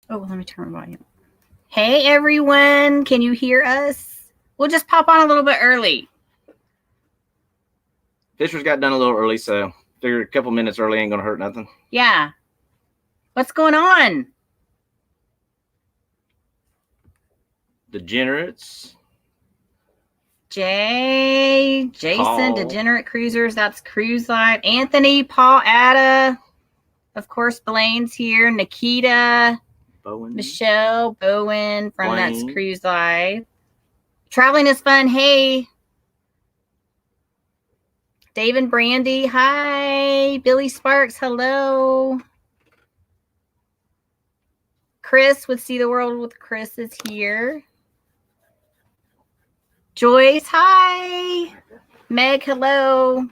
Oh, let me turn my volume. Hey, everyone. Can you hear us? We'll just pop on a little bit early. Fisher's got done a little early, so figured a couple minutes early ain't going to hurt nothing. Yeah. What's going on? Degenerates. Jason, Paul. Degenerate Cruisers. That's Cruise Life. Anthony, Paul, Ada. Of course, Blaine's here. Nikita. Bowen. Michelle, Bowen from That's Cruise Life. Traveling is fun. Hey. Dave and Brandy. Hi. Billy Sparks. Hello. Chris with See the World with Chris is here. Joyce, hi. Meg, hello.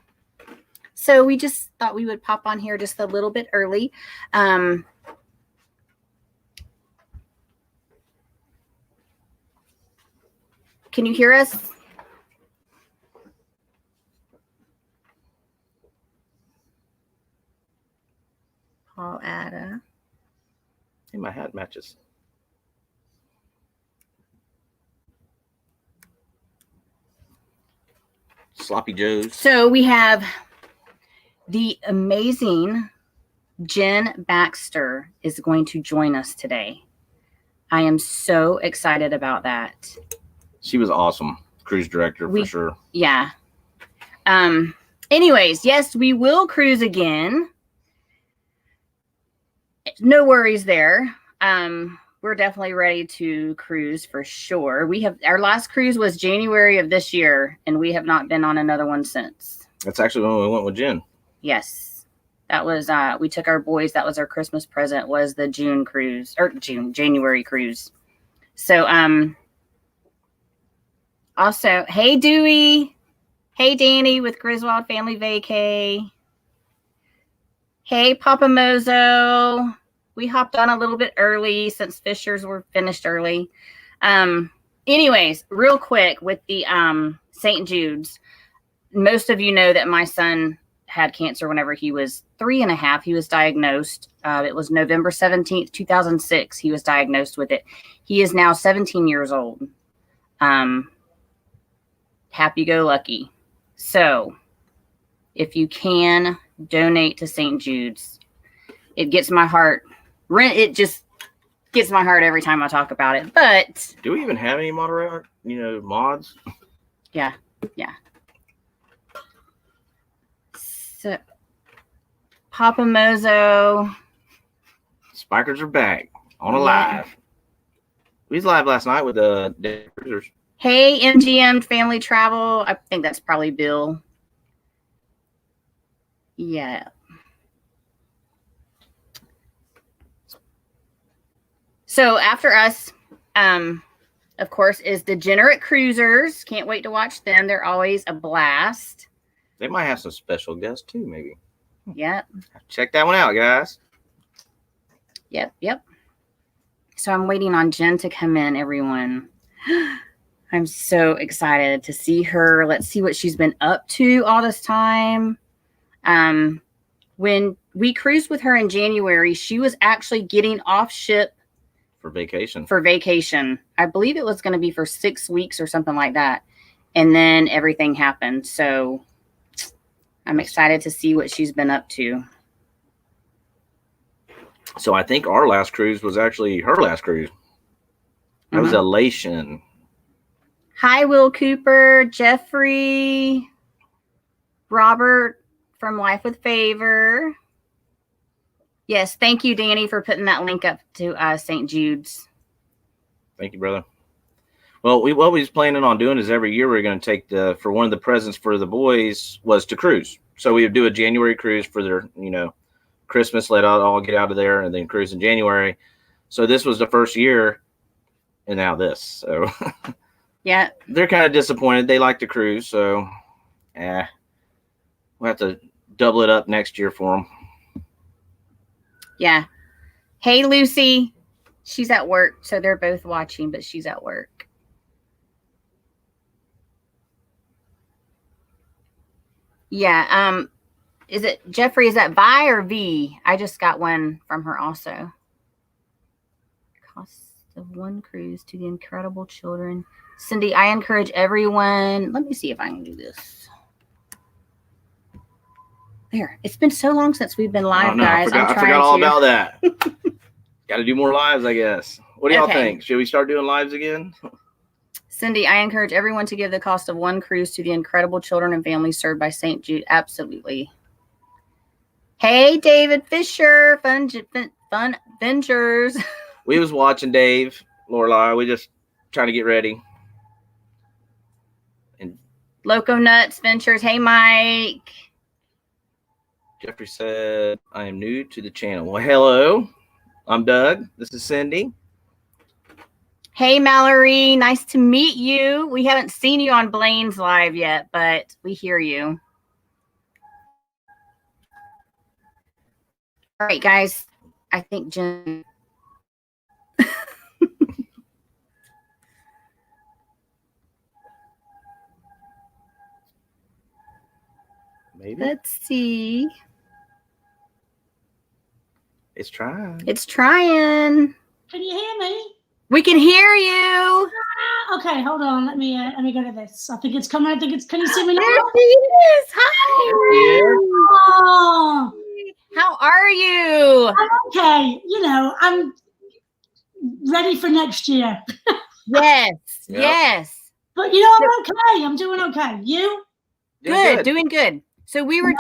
So we just thought we would pop on here just a little bit early. Can you hear us? Paul Ada. Hey, my hat matches. Sloppy Joes. So we have the amazing Jen Baxter is going to join us today. I am so excited about that. She was awesome. Cruise director for sure. Yeah. Anyways, yes, we will cruise again. No worries there. We're definitely ready to cruise for sure. Our last cruise was January of this year, and we have not been on another one since. That's actually when we went with Jen. Yes. That was we took our boys, that was our Christmas present, was the January cruise. So also, hey Dewey. Hey Danny with Griswold Family Vacay. Hey Papa Mozo. We hopped on a little bit early since Fishers were finished early. Anyways, real quick with the St. Jude's. Most of you know that my son had cancer whenever he was 3.5. He was diagnosed. It was November 17th, 2006. He was diagnosed with it. He is now 17 years old. Happy-go-lucky. So if you can, donate to St. Jude's. It gets my heart. It just gets my heart every time I talk about it. But do we even have any mods? Yeah. So Papa Mozo. Spikers are back on a live. We was live last night with the cruisers. Hey, MGM Family Travel. I think that's probably Bill. Yeah. So after us, of course, is Degenerate Cruisers. Can't wait to watch them. They're always a blast. They might have some special guests too, maybe. Yep. Check that one out, guys. Yep. So I'm waiting on Jen to come in, everyone. I'm so excited to see her. Let's see what she's been up to all this time. When we cruised with her in January, she was actually getting off ship for vacation. I believe it was going to be for 6 weeks or something like that. And then everything happened. So I'm excited to see what she's been up to. So I think our last cruise was actually her last cruise. That was Elation. Hi, Will Cooper, Jeffrey, Robert from Life with Favor. Yes, thank you, Danny, for putting that link up to St. Jude's. Thank you, brother. Well, what we was planning on doing is every year we're going to take for one of the presents for the boys was to cruise. So we would do a January cruise for their, Christmas, let all get out of there, and then cruise in January. So this was the first year, and now this. So yeah, they're kind of disappointed. They like to cruise, so we'll have to double it up next year for them. Yeah. Hey, Lucy. She's at work, so they're both watching, but she's at work. Yeah. Is it Jeffrey? Is that Vi or V? I just got one from her also. cost of one cruise to the incredible children. Cindy, I encourage everyone. Let me see if I can do this. There. It's been so long since we've been live, guys. I forgot all about that. Got to do more lives, I guess. What do y'all think? Should we start doing lives again? Cindy, I encourage everyone to give the cost of one cruise to the incredible children and families served by St. Jude. Absolutely. Hey, David Fisher, Fun Ventures. We was watching Dave, Lorelai. We just trying to get ready. And Loco Nuts Ventures. Hey, Mike. Jeffrey said, I am new to the channel. Well, hello. I'm Doug. This is Cindy. Hey, Mallory. Nice to meet you. We haven't seen you on Blaine's live yet, but we hear you. All right, guys. I think Jen. Maybe. Let's see. It's trying. It's trying. Can you hear me? We can hear you. Okay, hold on. Let me go to this. I think it's coming. I think it's. Can you see me now? There she is. Hi. Oh, How are you? I'm okay. You know, I'm ready for next year. Yes. Yep. Yes. But you know, I'm okay. I'm doing okay. You? Good. Doing good. So we were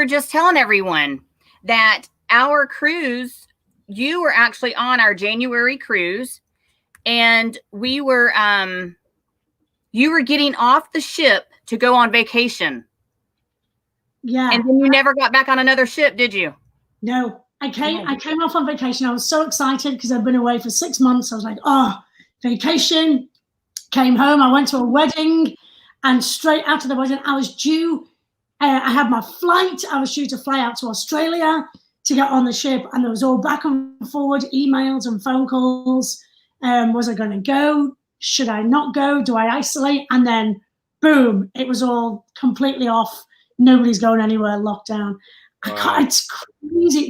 just telling everyone that our cruise, you were actually on our January cruise, and we were you were getting off the ship to go on vacation. Yeah. And then you never got back on another ship, did you? No, I came off on vacation. I was so excited because I'd been away for 6 months. I was like, oh, vacation. Came home. I went to a wedding, and straight after the wedding, I was due. I had my flight. I was due to fly out to Australia to get on the ship, and there was all back and forward emails and phone calls. Was I going to go? Should I not go? Do I isolate? And then, boom! It was all completely off. Nobody's going anywhere. Lockdown. Wow. I can't. It's crazy.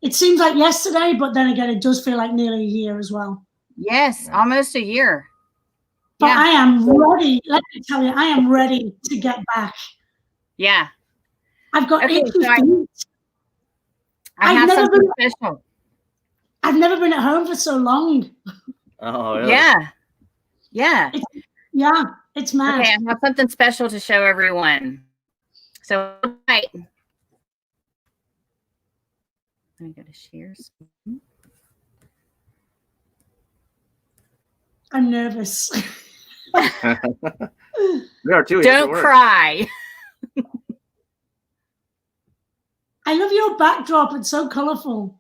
It seems like yesterday, but then again, it does feel like nearly a year as well. Yes, almost a year. But Yeah. I am ready. Let me tell you, I am ready to get back. Yeah. I've got Okay, 8 so feet. I have something special. I've never been at home for so long. Oh, really? Yeah. Yeah. It's mad. Okay, I have something special to show everyone. So, right. Let me go to share screen. I'm nervous. We are too. Don't cry. I love your backdrop. It's so colorful.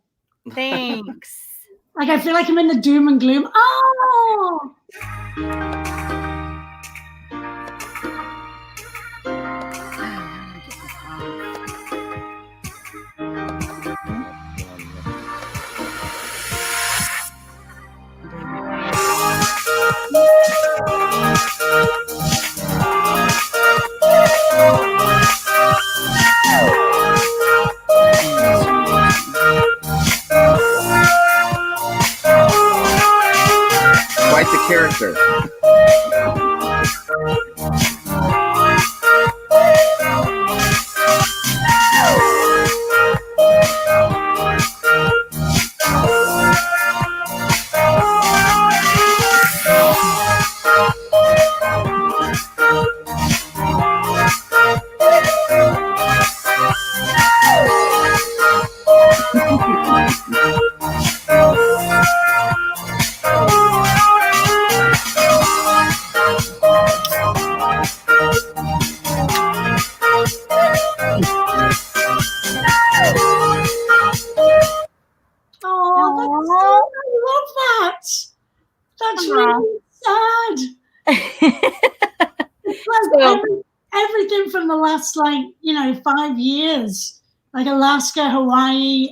Thanks. Like I feel like I'm in the doom and gloom. Oh! Quite the character. Everything from the last, 5 years, like Alaska, Hawaii,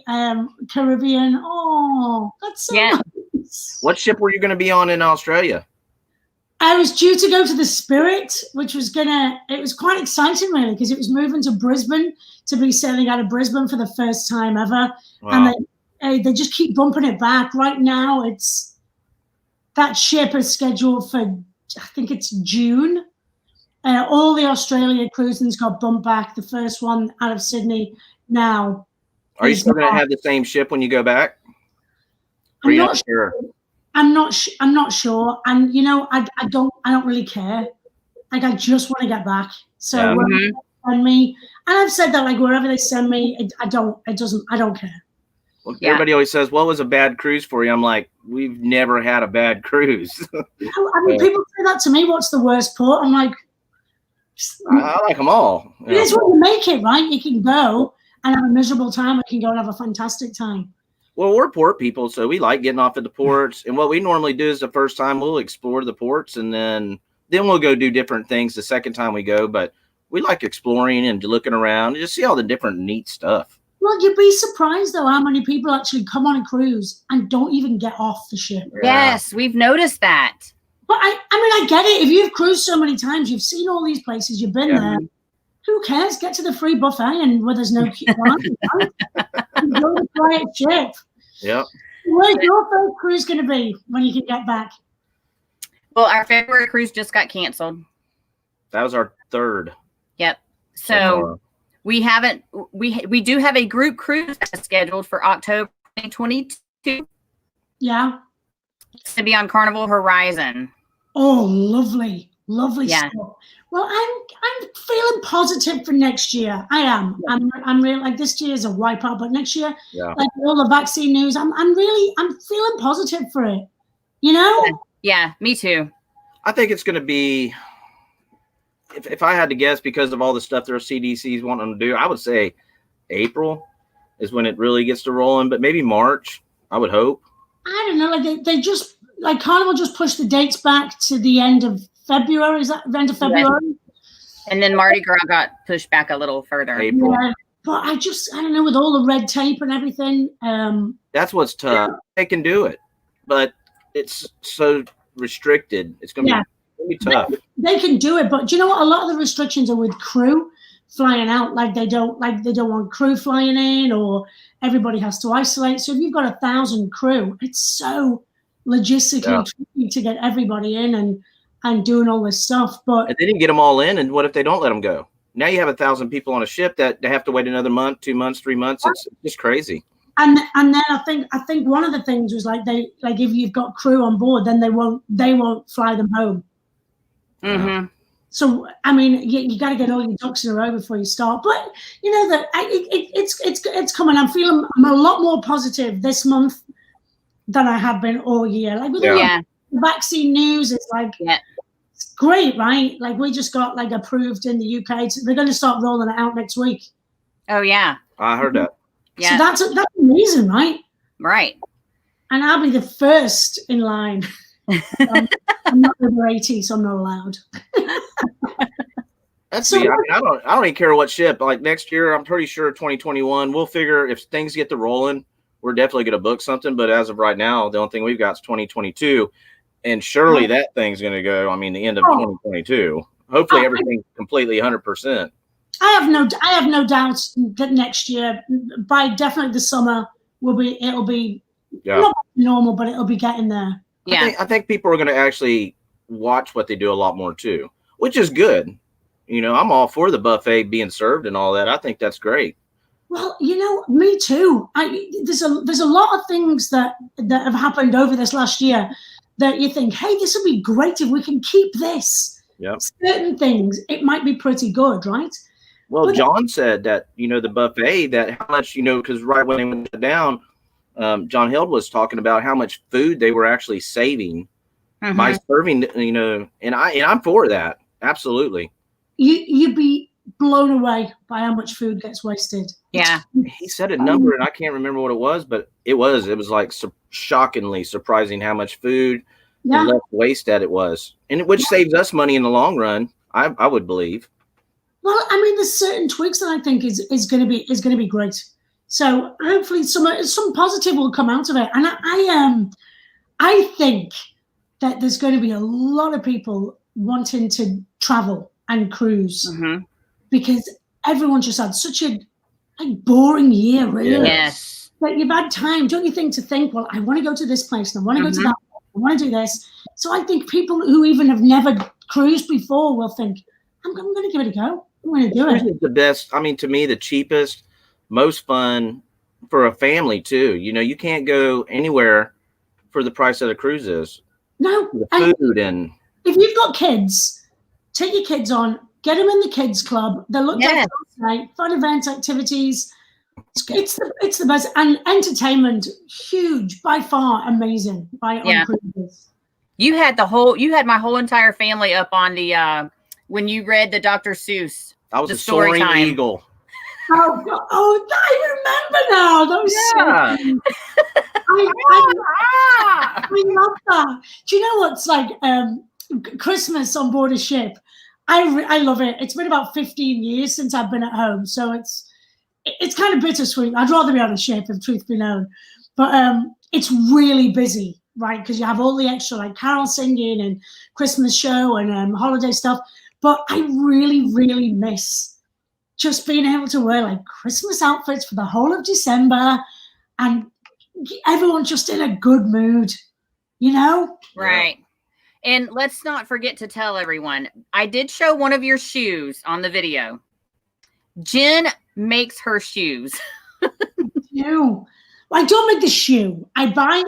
Caribbean. Oh, that's so nice. What ship were you going to be on in Australia? I was due to go to the Spirit, which was it was quite exciting really, because it was moving to Brisbane, to be sailing out of Brisbane for the first time ever. Wow. they just keep bumping it back. Right now, that ship is scheduled for, I think it's June. All the Australia cruisings got bumped back. The first one out of Sydney now. Are you still going to have the same ship when you go back? I'm not sure. I'm not sure. And I don't really care. Like, I just want to get back. So wherever they send me, and I've said that, like, wherever they send me, I don't care. Well, everybody always says, "What was a bad cruise for you?" I'm like, we've never had a bad cruise. I mean, people say that to me. What's the worst port? I'm like, I like them all. It is what you make it, right? You can go and have a miserable time. I can go and have a fantastic time. Well, we're port people, so we like getting off at the ports. And what we normally do is the first time we'll explore the ports, and then we'll go do different things the second time we go. But we like exploring and looking around and just see all the different neat stuff. Well, you'd be surprised, though, how many people actually come on a cruise and don't even get off the ship. Yes, we've noticed that. But I mean, I get it. If you've cruised so many times, you've seen all these places, you've been there. Who cares? Get to the free buffet and where there's no queue. Enjoy the quiet ship. Yep. Where's your first cruise going to be when you can get back? Well, our February cruise just got canceled. That was our third. Yep. So we haven't. We do have a group cruise scheduled for October 2022. Yeah. It's to be on Carnival Horizon. Oh, lovely Yeah. stuff. Well, I'm feeling positive for next year. I am. I'm really, like, this year is a wipeout, but next year, like all the vaccine news, I'm feeling positive for it. Yeah, me too. I think it's going to be, if I had to guess, because of all the stuff their CDC's wanting to do, I would say April is when it really gets to rolling, but maybe March, I would hope. I don't know. Like they just, like, Carnival just pushed the dates back to the end of February. Is that the end of February? Yes. And then Mardi Gras got pushed back a little further. April. Yeah, but I don't know, with all the red tape and everything. That's what's tough. They can do it, but it's so restricted. It's going to be tough. They can do it, but do you know what? A lot of the restrictions are with crew flying out. Like, they don't want crew flying in, or everybody has to isolate. So if you've got 1,000 crew, it's so logistically tricky to get everybody in and doing all this stuff. But and they didn't get them all in, and what if they don't let them go? Now you have 1,000 people on a ship that they have to wait another month, 2 months, 3 months. It's just crazy. And then I think one of the things was, like, if you've got crew on board, then they won't fly them home. Mm-hmm. So I mean, you got to get all your ducks in a row before you start. But that it's coming. I'm a lot more positive this month than I have been all year. Like, with the vaccine news, it's like it's great, right? Like, we just got, like, approved in the UK. They're going to start rolling it out next week. Oh yeah, I heard that. Yeah, so that's amazing, right? Right. And I'll be the first in line. I'm not over 80, so I'm not allowed. That's I don't even care what ship. Like, next year, I'm pretty sure 2021, we'll figure, if things get to rolling, we're definitely going to book something. But as of right now, the only thing we've got is 2022. And surely that thing's going to go, I mean, the end of 2022. Hopefully everything's completely 100%. I have no doubts that next year, by definitely the summer, it'll be not normal, but it'll be getting there. Yeah. I think people are going to actually watch what they do a lot more too, which is good. I'm all for the buffet being served and all that. I think that's great. Well, me too. There's a lot of things that have happened over this last year that you think, hey, this would be great if we can keep this. Yep. Certain things, it might be pretty good, right? Well, John said that, the buffet, that how much, because right when they went down, John Held was talking about how much food they were actually saving by serving, and I'm for that. Absolutely. You'd be blown away by how much food gets wasted. Yeah. He said a number, and I can't remember what it was, but it was like shockingly surprising how much food and less waste that it was, and which saves us money in the long run. I would believe. Well, I mean, there's certain tweaks that I think is going to be great. So hopefully some positive will come out of it. And I think that there's going to be a lot of people wanting to travel and cruise because everyone just had such a boring year, really. Yes. that you've had time, don't you think, to think, well, I want to go to this place and I want to go to that, I want to do this. So I think people who even have never cruised before will think, I'm going to give it a go. I'm going to do it. It's the best. I mean, to me, the cheapest, most fun for a family too. You know, you can't go anywhere for the price that a cruise is. No. The food and if you've got kids, take your kids on, get them in the kids club. They're looked after all night, fun events, activities. It's the best. And entertainment, huge, by far amazing. On cruises. You had my whole entire family up on the when you read the Dr. Seuss. I was the a soaring eagle. Oh, I remember now. That was so I love that. Do you know what's like Christmas on board a ship? I love it. It's been about 15 years since I've been at home, so it's kind of bittersweet. I'd rather be on a ship, if truth be known. But it's really busy, right? Because you have all the extra like carol singing and Christmas show and holiday stuff. But I really, really miss just being able to wear like Christmas outfits for the whole of December and everyone just in a good mood, you know? Right. And let's not forget to tell everyone, I did show one of your shoes on the video. Jen makes her shoes. No, I don't make the shoe. I buy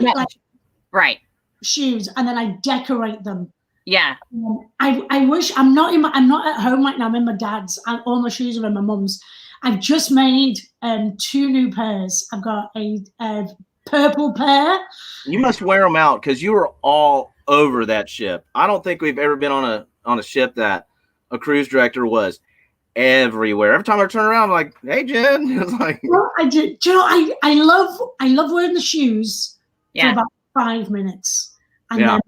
right shoes and then I decorate them. Yeah. I wish I'm not at home right now. I'm in my dad's. All my shoes are in my mum's. I've just made 2 new pairs. I've got a purple pair. You must wear them out because you were all over that ship. I don't think we've ever been on a ship that a cruise director was everywhere. Every time I turn around, I'm like, "Hey, Jen." It's like, well, I did. You know, I love wearing the shoes for about 5 minutes, and then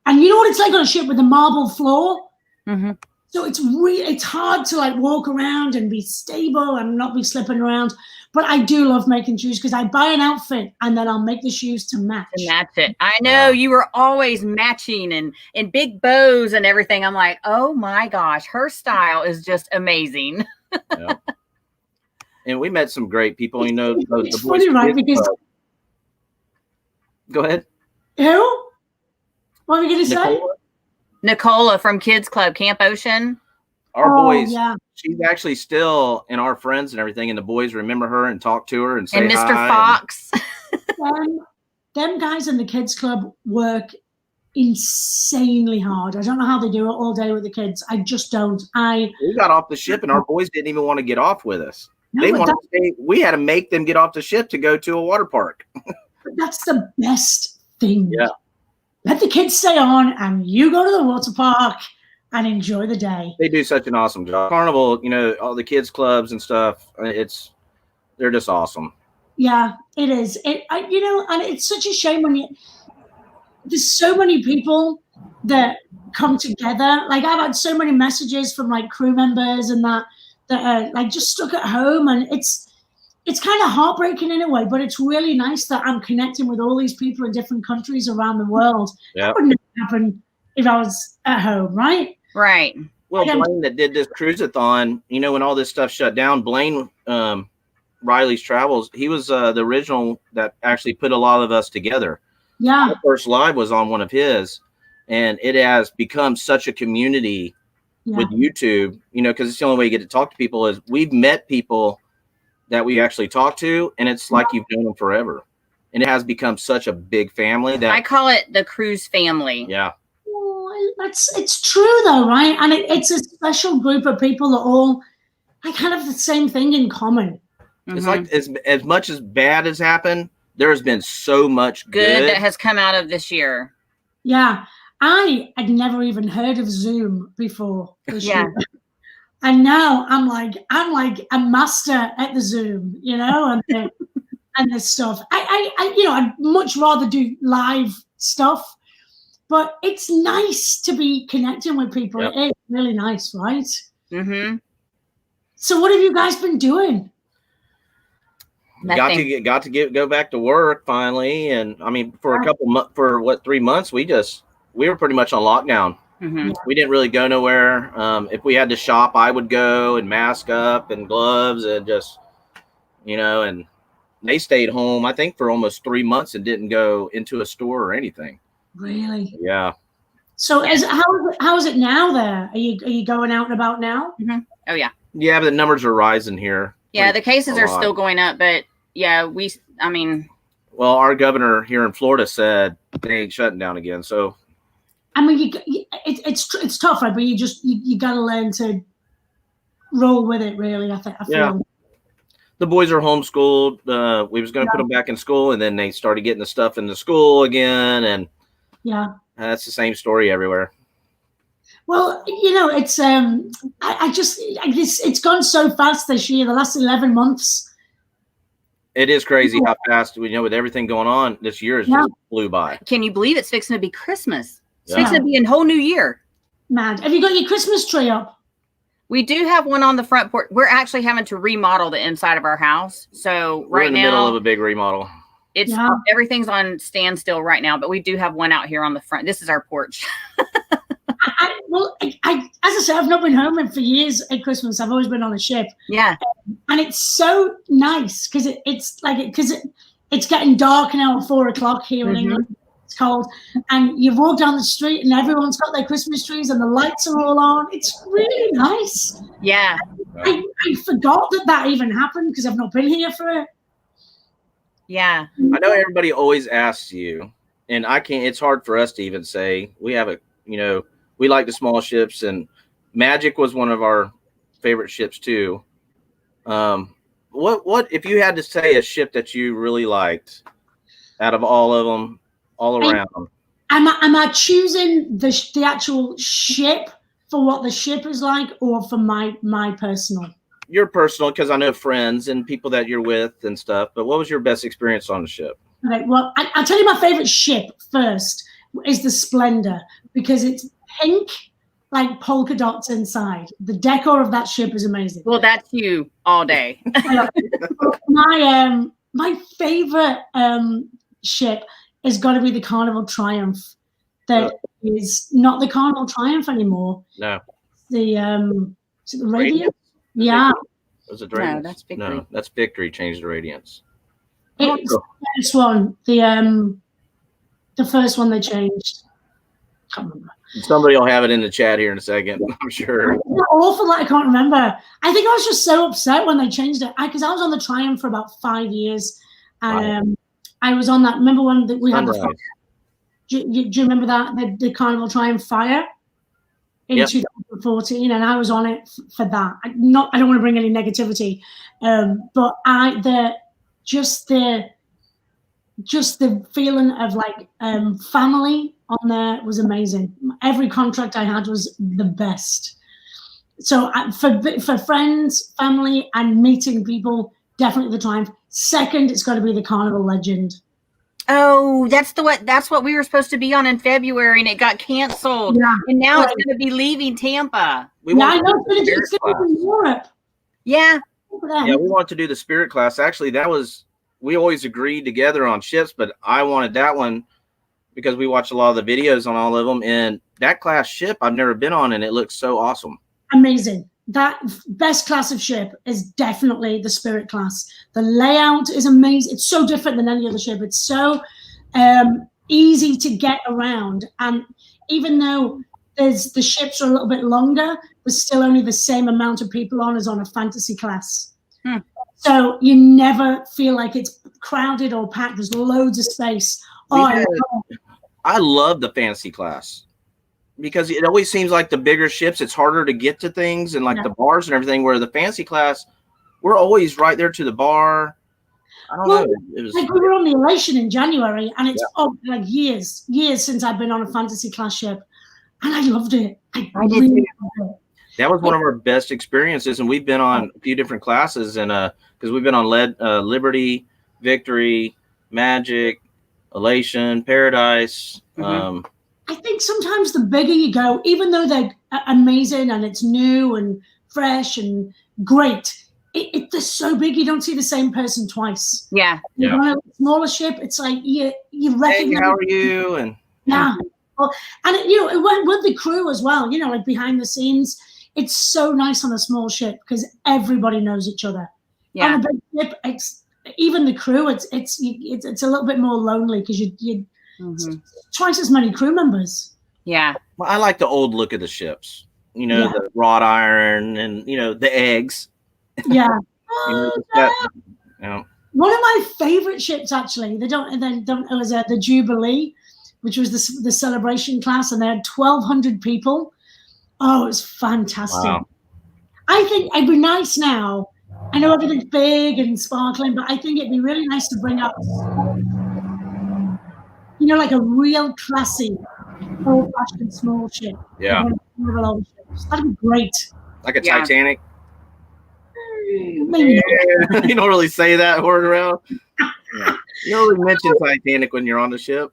and you know what it's like on a ship with a marble floor. Mm-hmm. So it's hard to like walk around and be stable and not be slipping around. But I do love making shoes because I buy an outfit and then I'll make the shoes to match. To match it. I know you were always matching and big bows and everything. I'm like, oh my gosh, her style is just amazing. Yeah. And we met some great people. You know, it's funny, right? Because go ahead. Who? What are we going to say? Nicola from Kids Club, Camp Ocean. Our boys, she's actually still in our friends and everything, and the boys remember her and talk to her and say hi. And Mr. Fox. Them guys in the Kids Club work insanely hard. I don't know how they do it all day with the kids. I just don't. We got off the ship and our boys didn't even want to get off with us. They wanted to stay. We had to make them get off the ship to go to a water park. That's the best thing. Yeah. Let the kids stay on and you go to the water park and enjoy the day. They do such an awesome job. Carnival, you know, all the kids clubs and stuff. They're just awesome. Yeah, it is. You know, and it's such a shame when there's so many people that come together. Like I've had so many messages from like crew members and that are like just stuck at home, and it's kind of heartbreaking in a way, but it's really nice that I'm connecting with all these people in different countries around the world. Yeah. That wouldn't happen if I was at home, right? Right. Well, Blaine that did this cruise-a-thon, you know, when all this stuff shut down, Blaine Riley's Travels, he was the original that actually put a lot of us together. Yeah. Our first live was on one of his, and it has become such a community with YouTube, you know, because it's the only way you get to talk to people is we've met people that we actually talk to, and it's like you've known them forever. And it has become such a big family that I call it the cruise family. Yeah. It's true though, right? And it's a special group of people that all kind of have the same thing in common. It's like as much as bad has happened, there has been so much good that has come out of this year. Yeah. I had never even heard of Zoom before this year. And now I'm like a master at the Zoom, you know, and this stuff. I you know, I'd much rather do live stuff, but it's nice to be connecting with people. Yep. It is really nice, right? Mm-hmm. So what have you guys been doing? Nothing. Got to go back to work finally, and I mean for a couple 3 months we were pretty much on lockdown. Mm-hmm. We didn't really go nowhere. If we had to shop, I would go and mask up and gloves and just, you know, and they stayed home, I think, for almost 3 months and didn't go into a store or anything. Really? Yeah. So how is it now there? Are you going out and about now? Mm-hmm. Oh yeah. Yeah, but the numbers are rising here. Yeah, the cases are still going up, but yeah, well, our governor here in Florida said they ain't shutting down again. So, I mean, it's tough, right? But you got to learn to roll with it, really. I feel. Yeah. The boys are homeschooled. We was going to put them back in school, and then they started getting the stuff in the school again, and yeah, that's the same story everywhere. Well, it's it's gone so fast this year. The last 11 months. It is crazy how fast with everything going on this year is just flew by. Can you believe it's fixing to be Christmas? It's fixing to be a whole new year. Mad. Have you got your Christmas tree up? We do have one on the front porch. We're actually having to remodel the inside of our house. So we're in the middle of a big remodel. It's everything's on standstill right now, but we do have one out here on the front. This is our porch. As I said, I've not been home for years at Christmas. I've always been on a ship. Yeah. And it's so nice because it's getting dark now at 4 o'clock here in England. It's cold. And you walk down the street and everyone's got their Christmas trees and the lights are all on. It's really nice. Yeah. I forgot that even happened because I've not been here for it. Yeah. I know everybody always asks you, and it's hard for us to even say. We have we like the small ships, and Magic was one of our favorite ships too. What if you had to say a ship that you really liked out of all of them, all around? Am I choosing the actual ship for what the ship is like, or for my personal? Your personal, because I know friends and people that you're with and stuff. But what was your best experience on the ship? Okay, well, I'll tell you my favorite ship first is the Splendor, because it's pink, like polka dots inside. The decor of that ship is amazing. Well, that's you all day. My favorite ship is got to be the Carnival Triumph. That is not the Carnival Triumph anymore. No. Is it the Radiant? Yeah. Was it Radiant? No, that's Victory. No, that's Victory. Changed the Radiance. It's the first one. The first one they changed. Can't remember. Somebody will have it in the chat here in a second, I'm sure. It's awful that I can't remember. I think I was just so upset when they changed it. Because I was on the Triumph for about 5 years. And I was on that. Remember when we had the fire? Do you remember that? The Carnival Triumph fire in 2014. And I was on it for that. I don't want to bring any negativity. But just the feeling of like family on there was amazing. Every contract I had was the best. So for friends, family, and meeting people, definitely the Triumph. Second, it's got to be the Carnival Legend. Oh, that's what we were supposed to be on in February, and it got canceled. Yeah. And now it's going to be leaving Tampa. I know it's going to be in Europe. Yeah. Yeah, we want to do the Spirit class. Actually, we always agreed together on ships, but I wanted that one because we watched a lot of the videos on all of them, and that class ship I've never been on, and it looks so awesome. Amazing. That best class of ship is definitely the Spirit class. The layout is amazing. It's so different than any other ship. It's so easy to get around. And even though the ships are a little bit longer, there's still only the same amount of people on as on a fantasy class. So you never feel like it's crowded or packed. There's loads of space. I love the fantasy class because it always seems like the bigger ships, it's harder to get to things and like the bars and everything, where the fantasy class, we're always right there to the bar. I don't know. It was, like we were on the Elation in January, and it's like years since I've been on a fantasy class ship, and I loved it. I did really loved it. That was one of our best experiences, and we've been on a few different classes, and because we've been on Liberty, Victory, Magic, Elation, Paradise. I think sometimes the bigger you go, even though they're amazing and it's new and fresh and great, they're so big you don't see the same person twice. Yeah. You're on a smaller ship, it's like you recognize. Hey, how are you? And well, and it went with the crew as well. Like behind the scenes, it's so nice on a small ship because everybody knows each other. Yeah. On a big ship, even the crew, it's a little bit more lonely because you twice as many crew members. Yeah. Well, I like the old look of the ships. You know, the wrought iron and the eggs. Yeah. One of my favorite ships, actually. It was the Jubilee, which was the celebration class, and they had 1,200 people. Oh, it was fantastic. Wow. I think it'd be nice now. I know everything's big and sparkling, but I think it'd be really nice to bring up, like a real classy, old-fashioned small ship. Yeah. That'd be great. Like a Titanic. Maybe not. You don't really say that word around. Yeah. You don't really mention Titanic when you're on the ship.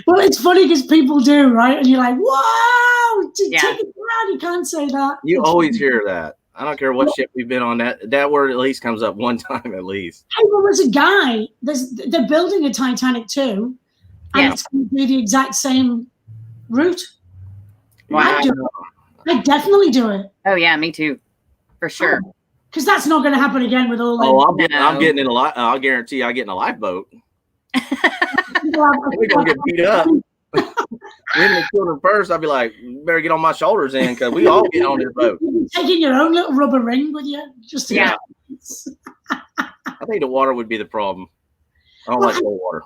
Well, it's funny because people do, right? And you're like, "Wow, take it down." You can't say that. You always hear that. I don't care what ship we've been on. That word at least comes up one time at least. Hey, well, there's a guy. They're building a Titanic too, and it's going to do the exact same route. Wow. I'd definitely do it. Oh yeah, me too, for sure. Because that's not going to happen again with all. I'm getting in a lot. I'll guarantee I get in a lifeboat. We're gonna get beat up. We're the children first. I'd be like, you better get on my shoulders in because we all get on this boat. Taking your own little rubber ring with you, just I think the water would be the problem. I don't like cold water.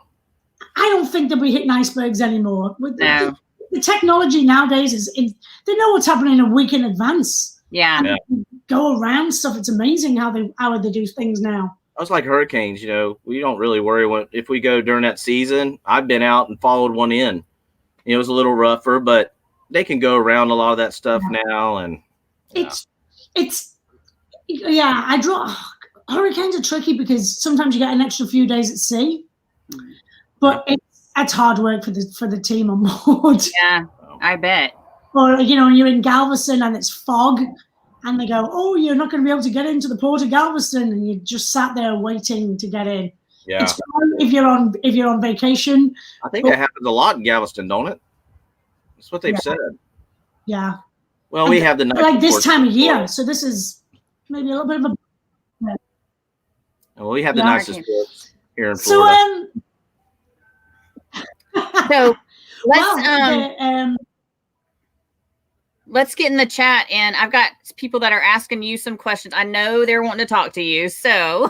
I don't think that we hit icebergs anymore. The technology nowadays they know what's happening a week in advance. Yeah. And go around stuff. It's amazing how they do things now. It's like hurricanes, we don't really worry if we go during that season. I've been out and followed one in. It was a little rougher, but they can go around a lot of that stuff now. And hurricanes are tricky because sometimes you get an extra few days at sea, but it's hard work for the team on board. Yeah, I bet. Or you're in Galveston and it's fog. And they go, "Oh, you're not going to be able to get into the port of Galveston," and you just sat there waiting to get in. Yeah. It's fun if you're on vacation. I think that happens a lot in Galveston, don't it? That's what they've said. Yeah. Well, we have the like this time of year, so this is maybe a little bit of a. Well, we have the nicest ports here in Florida. So let's get in the chat, and I've got people that are asking you some questions. I know they're wanting to talk to you. So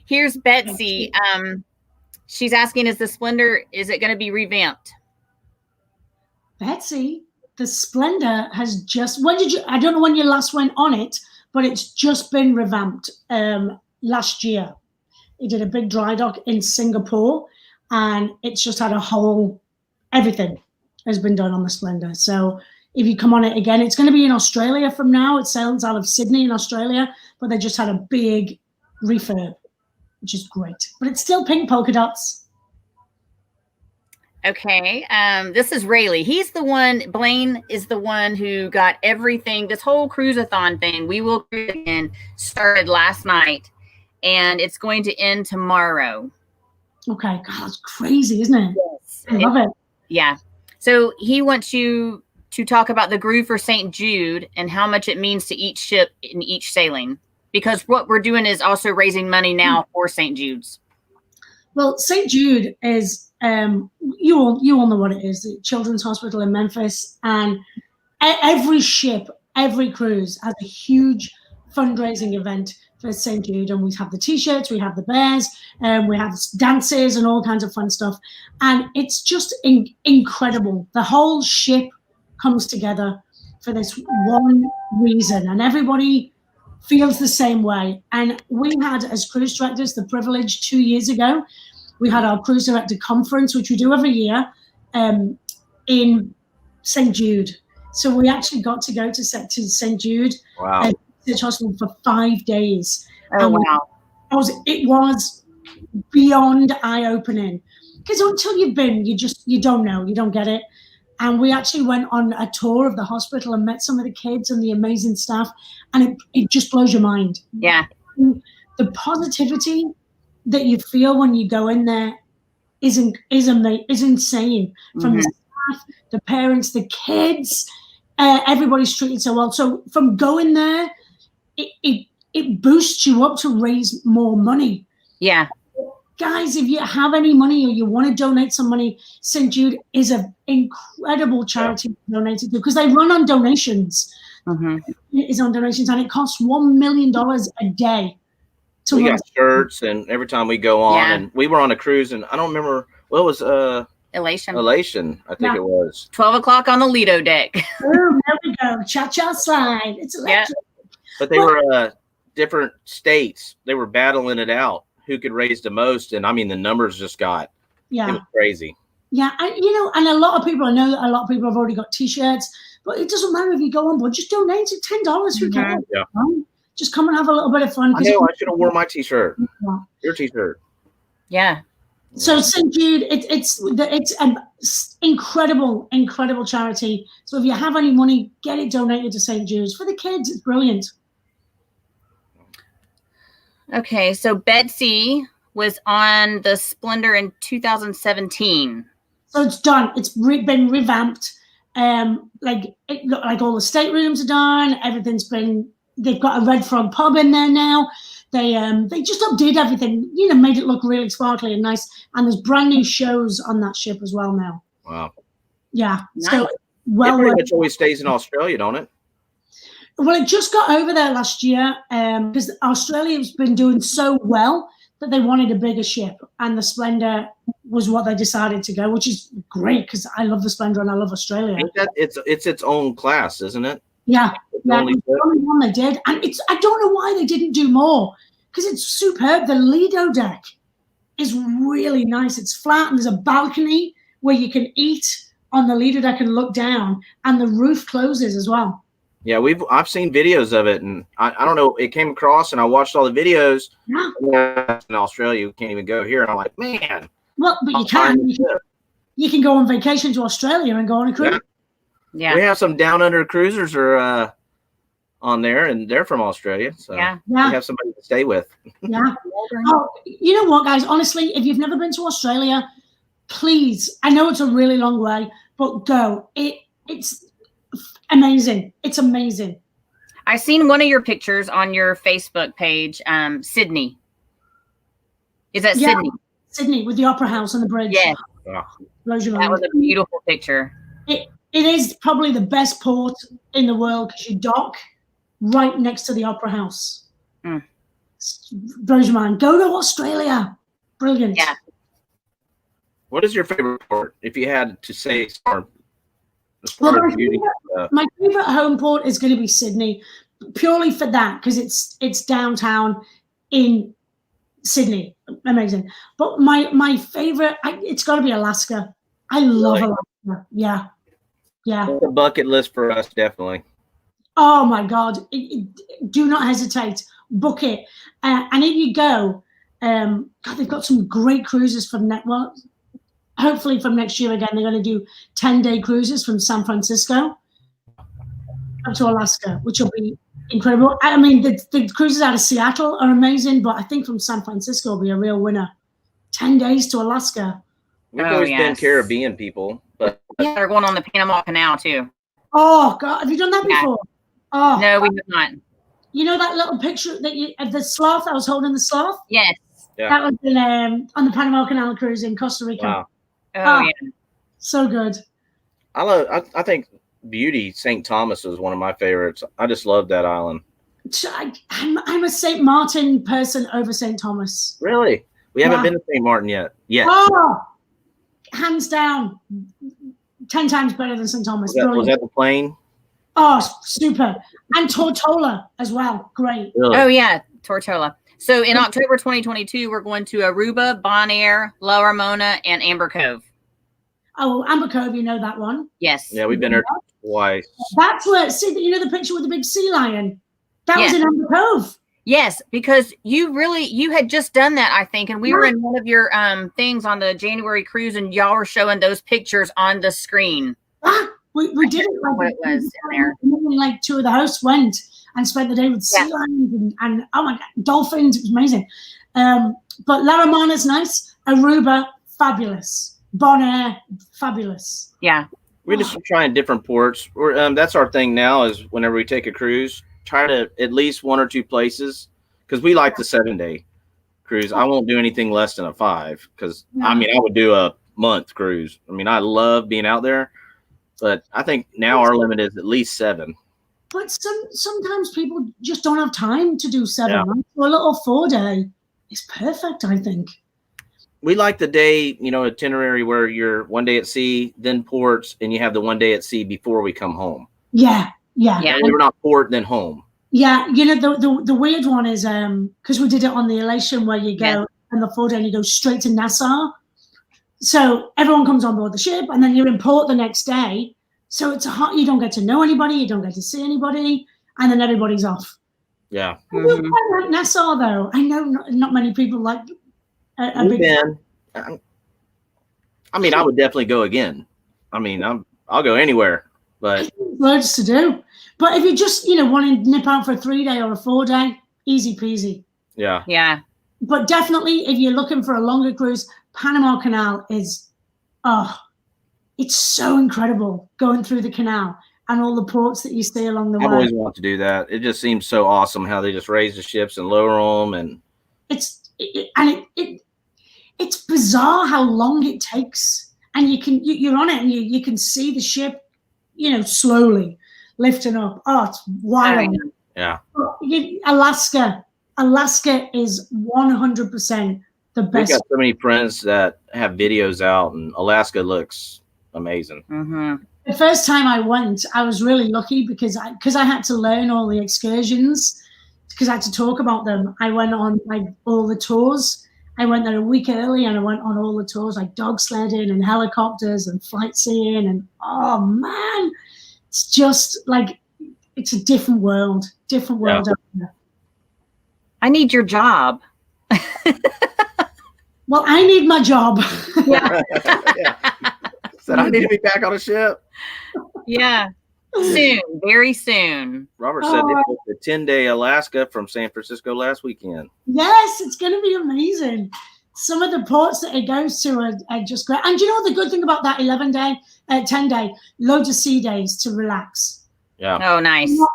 here's Betsy. She's asking, is the Splendor, is it going to be revamped? Betsy, the Splendor has just, I don't know when you last went on it, but it's just been revamped last year. It did a big dry dock in Singapore, and it's just had everything has been done on the Splendor. So if you come on it again, it's going to be in Australia from now. It sails out of Sydney in Australia, but they just had a big refurb, which is great. But it's still pink polka dots. Okay. This is Rayleigh. Blaine is the one who got everything, this whole cruise-a-thon thing. We Will Cruise Again started last night, and it's going to end tomorrow. Okay. God, it's crazy, isn't it? Yes. I love it. Yeah. So he wants you to talk about the groove for St. Jude and how much it means to each ship in each sailing, because what we're doing is also raising money now for St. Jude's. Well, St. Jude is, you all know what it is, the Children's Hospital in Memphis, and every ship, every cruise has a huge fundraising event for St. Jude, and we have the T-shirts, we have the bears, we have dances and all kinds of fun stuff, and it's just incredible. The whole ship comes together for this one reason, and everybody feels the same way. And we had, as cruise directors, the privilege 2 years ago, we had our cruise director conference, which we do every year, in St. Jude. So we actually got to go to St. Jude. Wow. Hospital for 5 days. Oh, wow. It was beyond eye-opening, because until you've been, you don't know, you don't get it. And we actually went on a tour of the hospital and met some of the kids and the amazing staff, and it just blows your mind. Yeah. The positivity that you feel when you go in there is insane. From the staff, the parents, the kids, everybody's treated so well. So from going there, it boosts you up to raise more money. Yeah. Guys, if you have any money or you want to donate some money, St. Jude is an incredible charity to donate to because they run on donations. Mm-hmm. It is on donations, and it costs $1 million a day. We got shirts, and every time we go on, and we were on a cruise, and I don't remember what was Elation. I think it was 12 o'clock on the Lido deck. Oh, there we go. Cha-cha slide. It's electric. But they were different states. They were battling it out. Who could raise the most? And I mean, the numbers just got it was crazy. Yeah, and a lot of people, I know that a lot of people have already got T-shirts, but it doesn't matter if you go on board. Just donate it, $10. Who cares? Yeah. Just come and have a little bit of fun. I know. I should have worn my T-shirt. Yeah. Your T-shirt. Yeah. So St. Jude, it's an incredible charity. So if you have any money, get it donated to St. Jude's for the kids. It's brilliant. Okay, so Betsy was on the Splendor in 2017. So it's done. It's been revamped. Like all the staterooms are done. Everything's been. They've got a Red Frog pub in there now. They just updated everything. Made it look really sparkly and nice. And there's brand new shows on that ship as well now. Wow. Yeah. Nice. So it pretty much always stays in Australia, don't it? Well, it just got over there last year because Australia's been doing so well that they wanted a bigger ship, and the Splendor was what they decided to go, which is great because I love the Splendor and I love Australia. It's its own class, isn't it? Yeah, it's the only one they did, and I don't know why they didn't do more because it's superb. The Lido deck is really nice. It's flat and there's a balcony where you can eat on the Lido deck and look down, and the roof closes as well. Yeah, I've seen videos of it, and I don't know. It came across, and I watched all the videos. Yeah. In Australia, you can't even go here, and I'm like, man. Well, but you can. You can go on vacation to Australia and go on a cruise. Yeah. We have some down under cruisers are on there, and they're from Australia, so we have somebody to stay with. Yeah. Oh, you know what, guys? Honestly, if you've never been to Australia, please. I know it's a really long way, but go. It's amazing. It's amazing. I seen one of your pictures on your Facebook page, Sydney. Is that Sydney? Sydney with the Opera House on the bridge. Yeah. That was a beautiful picture. It is probably the best port in the world because you dock right next to the Opera House. Blows your mind. Go to Australia. Brilliant. Yeah. What is your favorite port? If you had to say, my favorite home port is going to be Sydney, purely for that because it's downtown in Sydney. Amazing. But my favorite, it's got to be Alaska. I love Alaska. Yeah. It's a bucket list for us, definitely. Oh my God! Do not hesitate. Book it, and if you go, God, they've got some great cruises from hopefully from next year again. They're going to do 10-day cruises from San Francisco up to Alaska, which will be incredible. I mean, the cruises out of Seattle are amazing, but I think from San Francisco will be a real winner. 10 days to Alaska. We've always been Caribbean people, but they're going on the Panama Canal too. Oh God, have you done that before? Oh no, we have not. You know that little picture of the sloth? I was holding the sloth. Yes. Yeah. That was on the Panama Canal cruise in Costa Rica. Wow. Oh yeah. So good. I think Beauty, St. Thomas is one of my favorites. I just love that island. I'm a St. Martin person over St. Thomas. Really? We haven't been to St. Martin yet. Oh, hands down, 10 times better than St. Thomas. Was that the plane? Oh, super. And Tortola as well. Great. Really? Oh, yeah, Tortola. So in October 2022, we're going to Aruba, Bonaire, La Ramona, and Amber Cove. Oh, Amber Cove, you know that one. Yes. Yeah, we've been there twice. That's where, the picture with the big sea lion? That was in Amber Cove. Yes, because you had just done that, I think, and we were in one of your things on the January cruise, and y'all were showing those pictures on the screen. We did it. What it was in there. Like two of the hosts went and spent the day with sea lions and oh my God, dolphins. It was amazing. But La Ramona's nice. Aruba, fabulous. Bonaire, fabulous. Yeah. We're just trying different ports. That's our thing now is whenever we take a cruise, try to at least one or two places because we like the 7-day. cruise. I won't do anything less than a 5 because I would do a month cruise. I mean, I love being out there, but I think now our limit is at least 7. But sometimes people just don't have time to do 7. Yeah. Right? So a little 4-day is perfect, I think. We like the day, itinerary where you're one day at sea, then ports, and you have the one day at sea before we come home. Yeah. And we were not port, then home. Yeah, the weird one is because we did it on the Elation where you go on the 4-day and you go straight to Nassau. So everyone comes on board the ship and then you're in port the next day. So it's you don't get to know anybody, you don't get to see anybody, and then everybody's off. Yeah. I really quite like Nassau though. I know not many people like a big. I mean, I would definitely go again. I mean, I'll go anywhere, but loads to do. But if you just want to nip out for a 3-day or a 4-day, easy peasy. Yeah. But definitely, if you're looking for a longer cruise, Panama Canal is, it's so incredible going through the canal and all the ports that you see along the way. I've always wanted to do that. It just seems so awesome how they just raise the ships and lower them, and it's bizarre how long it takes. And you're on it and you can see the ship, slowly lifting up. Oh, it's wild. Yeah. Alaska is 100% the best. We've got so many friends that have videos out, and Alaska looks amazing. Mm-hmm. The first time I went, I was really lucky because I had to learn all the excursions because I had to talk about them. I went on all the tours. I went there a week early and I went on all the tours, like dog sledding and helicopters and flight seeing, and oh man, it's just like it's a different world out there. I need your job. Well, I need my job. Yeah. Said I need to be back on a ship. Yeah. Soon, very soon. Robert said they booked a 10-day Alaska from San Francisco last weekend. Yes, it's going to be amazing. Some of the ports that it goes to are just great. And the good thing about that 10-day, loads of sea days to relax. Yeah. Oh, nice. On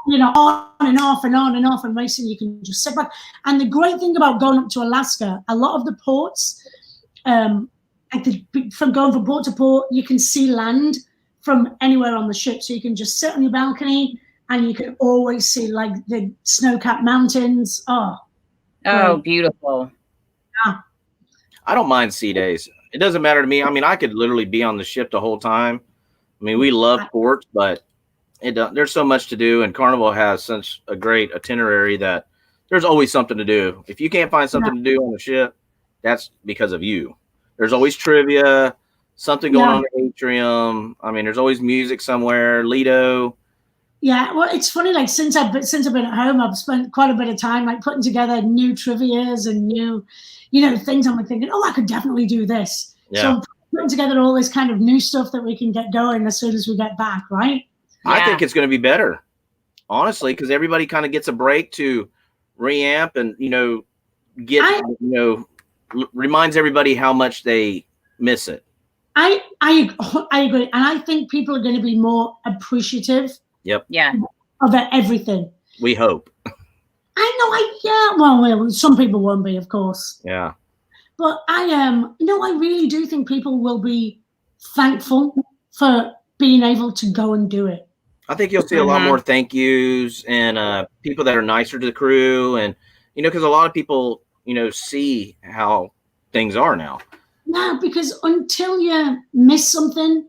and off and on and off and racing, you can just sit back. And the great thing about going up to Alaska, a lot of the ports, from going from port to port, you can see land from anywhere on the ship. So you can just sit on your balcony and you can always see like the snow-capped mountains. Oh, beautiful. Yeah. I don't mind sea days. It doesn't matter to me. I mean, I could literally be on the ship the whole time. I mean, we love ports, but there's so much to do, and Carnival has such a great itinerary that there's always something to do. If you can't find something to do on the ship, that's because of you. There's always trivia, something going on in the atrium. I mean, there's always music somewhere. Lido. Yeah, well, it's funny. Like since I've been at home, I've spent quite a bit of time like putting together new trivias and new, things. I'm like thinking, I could definitely do this. Yeah. So I'm putting together all this kind of new stuff that we can get going as soon as we get back, right? Yeah. I think it's going to be better, honestly, because everybody kind of gets a break to reamp and reminds everybody how much they miss it. I agree, and I think people are going to be more appreciative. Yep. Yeah. Of everything. We hope. I know. Well, some people won't be, of course. Yeah. But I really do think people will be thankful for being able to go and do it. I think you'll see a lot more thank yous and people that are nicer to the crew, and because a lot of people see how things are now. Yeah, because until you miss something,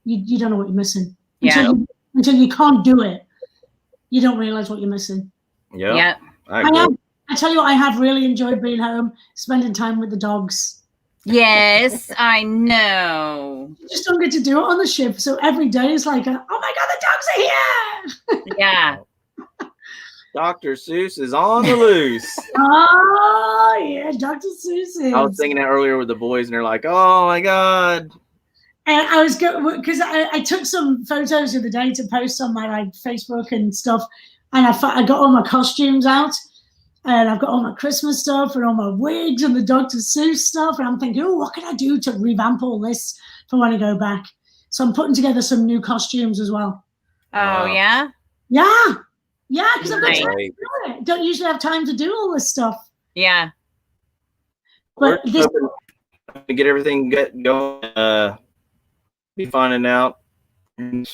you don't know what you're missing. Until you can't do it, you don't realize what you're missing. Yeah. I tell you what, I have really enjoyed being home, spending time with the dogs. Yes, I know. You just don't get to do it on the ship. So every day is like, oh my God, the dogs are here. Yeah. Dr. Seuss is on the loose. Oh, yeah, Dr. Seuss is. I was singing that earlier with the boys, and they're like, oh my God. And I was good because I took some photos of the day to post on my Facebook and stuff. And I got all my costumes out. And I've got all my Christmas stuff and all my wigs and the Dr. Seuss stuff. And I'm thinking, what can I do to revamp all this for when I go back? So I'm putting together some new costumes as well. Oh, yeah? Yeah. Yeah, because I've got time to do it. Don't usually have time to do all this stuff. Yeah. But We're this, hoping to get everything going. Be finding out in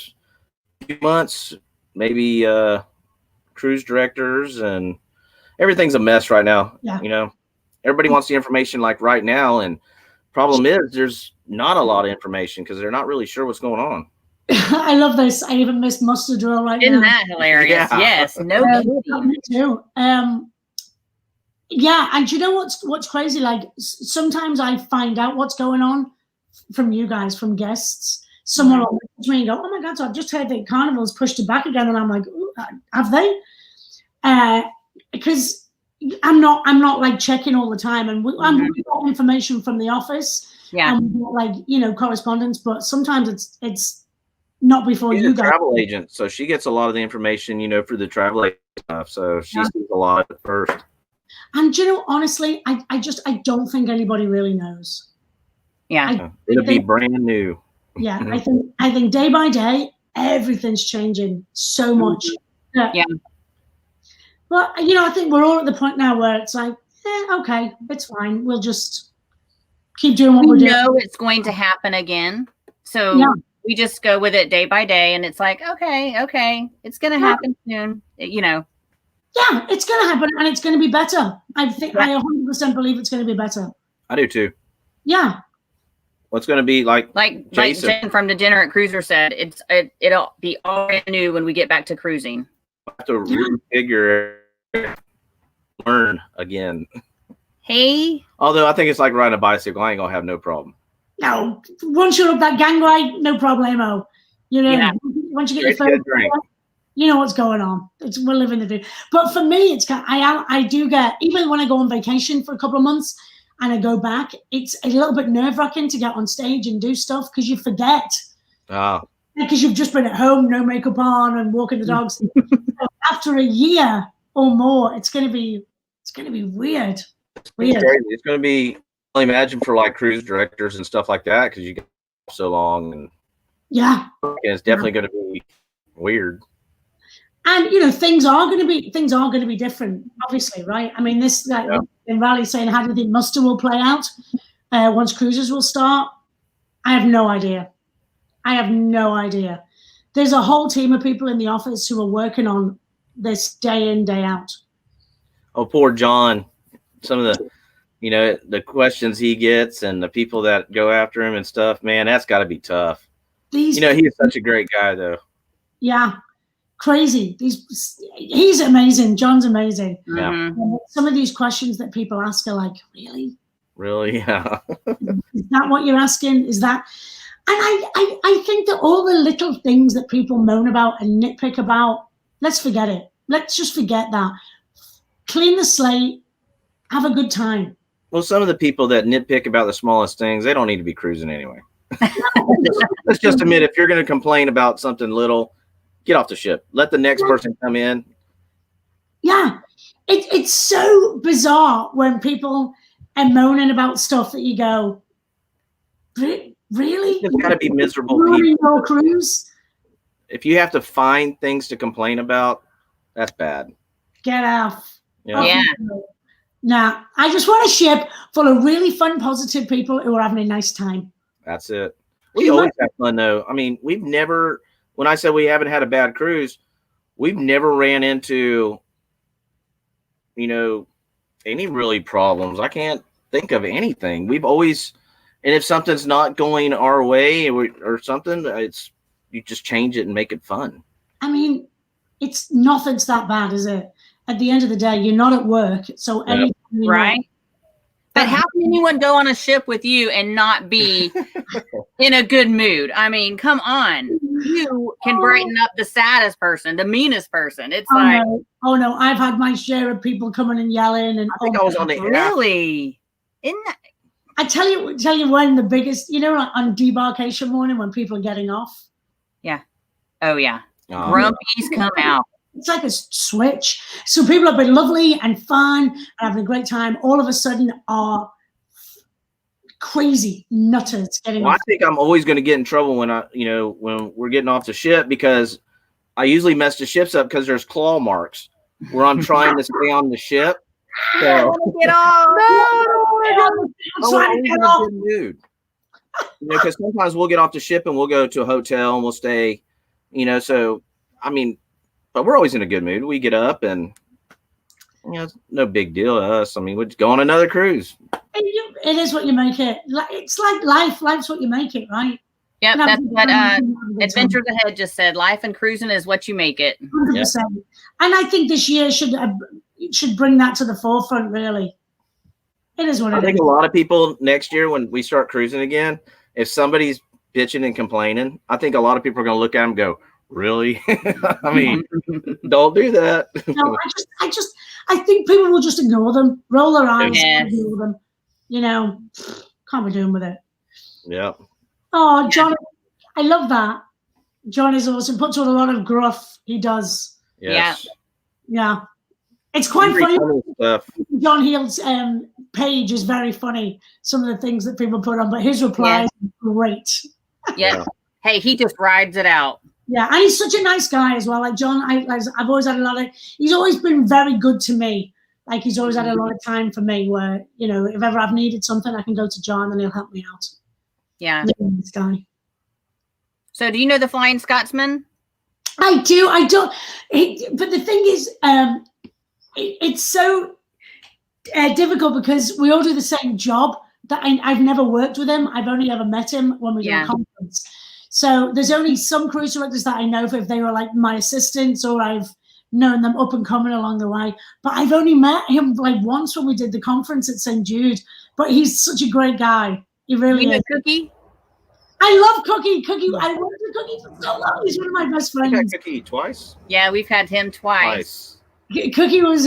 a few months, maybe cruise directors, and everything's a mess right now. Yeah. You know, everybody wants the information like right now, and problem is there's not a lot of information because they're not really sure what's going on. I love this. I even miss muster drill right Isn't now. that hilarious? Yeah. Yes. No kidding. Me too. Yeah, and you know what's crazy? Like sometimes I find out what's going on from you guys, from guests. Someone will message me and go, "Oh my God, so I've just heard that Carnival's pushed it back again," and I'm like, "Ooh, have they?" Because I'm not like checking all the time, and we got information from the office, Yeah. and we got, like, you know, correspondence, but sometimes it's not before She's you a guys. travel agent, so she gets a lot of the information, you know, for the travel agent stuff. So she sees a lot at first. And you know, honestly, I don't think anybody really knows. Yeah. It'll be brand new. Yeah, I think day by day everything's changing so much. Yeah. But you know, I think we're all at the point now where it's like, okay, it's fine. We'll just keep doing what we're doing. We know it's going to happen again, so we just go with it day by day, and it's like, okay, it's going to happen soon. You know. Yeah, it's going to happen, and it's going to be better. I think I 100% believe it's going to be better. I do too. Yeah. What's going to be like Jen from the Dinner at Cruiser said, it'll be all brand new when we get back to cruising. I have to refigure, learn again. Hey. Although I think it's like riding a bicycle. I ain't gonna have no problem. No, once you're up that gangway, no problemo. You know, once you get your first drink, you know what's going on. We're living the dream. But for me, it's I do get, even when I go on vacation for a couple of months and I go back, it's a little bit nerve-wracking to get on stage and do stuff because you forget. Oh. Because you've just been at home, no makeup on, and walking the dogs. So after a year or more, it's gonna be weird. It's gonna be. I imagine for like cruise directors and stuff like that because you get so long, and it's definitely gonna be weird. And you know, things are going to be different, obviously, right? I mean, this in Raleigh saying, how do you think muster will play out once cruises will start? I have no idea. There's a whole team of people in the office who are working on this day in, day out. Oh, poor John. Some of the, you know, the questions he gets and the people that go after him and stuff, man, that's got to be tough. You know, he's such a great guy, though. Yeah. Crazy. He's amazing. John's amazing. Yeah. Some of these questions that people ask are like, really? Really? Yeah. Is that what you're asking? Is that? And I think that all the little things that people moan about and nitpick about, let's forget it. Let's just forget that. Clean the slate. Have a good time. Well, some of the people that nitpick about the smallest things, they don't need to be cruising anyway. Let's just admit, if you're going to complain about something little, get off the ship. Let the next person come in. Yeah. It's so bizarre when people are moaning about stuff that you go, really? It's got to be miserable people. Cruise? If you have to find things to complain about, that's bad. Get off. Yeah. Nah, I just want a ship full of really fun, positive people who are having a nice time. That's it. We always have fun, though. I mean, we've never, when I said we haven't had a bad cruise, we've never ran into, you know, any really problems. I can't think of anything. We've always, and if something's not going our way or something, you just change it and make it fun. I mean, nothing's that bad, is it? At the end of the day, you're not at work, so anything right. But how can anyone go on a ship with you and not be in a good mood? I mean, come on. You can brighten up the saddest person, the meanest person. It's oh no, I've had my share of people coming and yelling, and I think I was on the really. I tell you when the biggest, you know, on debarkation morning when people are getting off. Yeah. Oh yeah. Grumpies come out. It's like a switch. So people have been lovely and fun and having a great time. All of a sudden are crazy nutters getting off. I think I'm always going to get in trouble when we're getting off the ship because I usually mess the ships up because there's claw marks where I'm trying to stay on the ship So, I want to get off. I'm trying to get off. Mood. Because sometimes we'll get off the ship and we'll go to a hotel and we'll stay, so, I mean, but we're always in a good mood. We get up and, it's no big deal to us. I mean, we'll just go on another cruise. It is what you make it. It's like life. Life's what you make it, right? Yep, that's what Adventures Ahead just said. Life and cruising is what you make it. 100%. Yep. And I think this year should bring that to the forefront, really. It is what it is. I think a lot of people next year when we start cruising again, if somebody's bitching and complaining, I think a lot of people are going to look at them and go, really? I mean, don't do that. No, I think people will just ignore them, roll their eyes, and ignore them. Can't be doing with it. Yeah. Oh, John, I love that. John is awesome. Puts on a lot of gruff. He does. Yes. Yeah. It's quite funny. John Heald's page is very funny. Some of the things that people put on, but his replies are great. Yeah. Hey, he just rides it out. Yeah, and he's such a nice guy as well. Like John, I've always had he's always been very good to me. Like he's always had a lot of time for me where, if ever I've needed something, I can go to John and he'll help me out. Yeah. This guy. So do you know the Flying Scotsman? I do. I don't. But the thing is, it's so difficult because we all do the same job that I've never worked with him. I've only ever met him when we do a conference. So there's only some cruise directors that I know if they were like my assistants or I've known them up and coming along the way. But I've only met him like once when we did the conference at St. Jude. But he's such a great guy. He really is. Cookie? I love Cookie. I worked with Cookie for so long. He's one of my best friends. You've had Cookie twice? Yeah, we've had him twice. Cookie was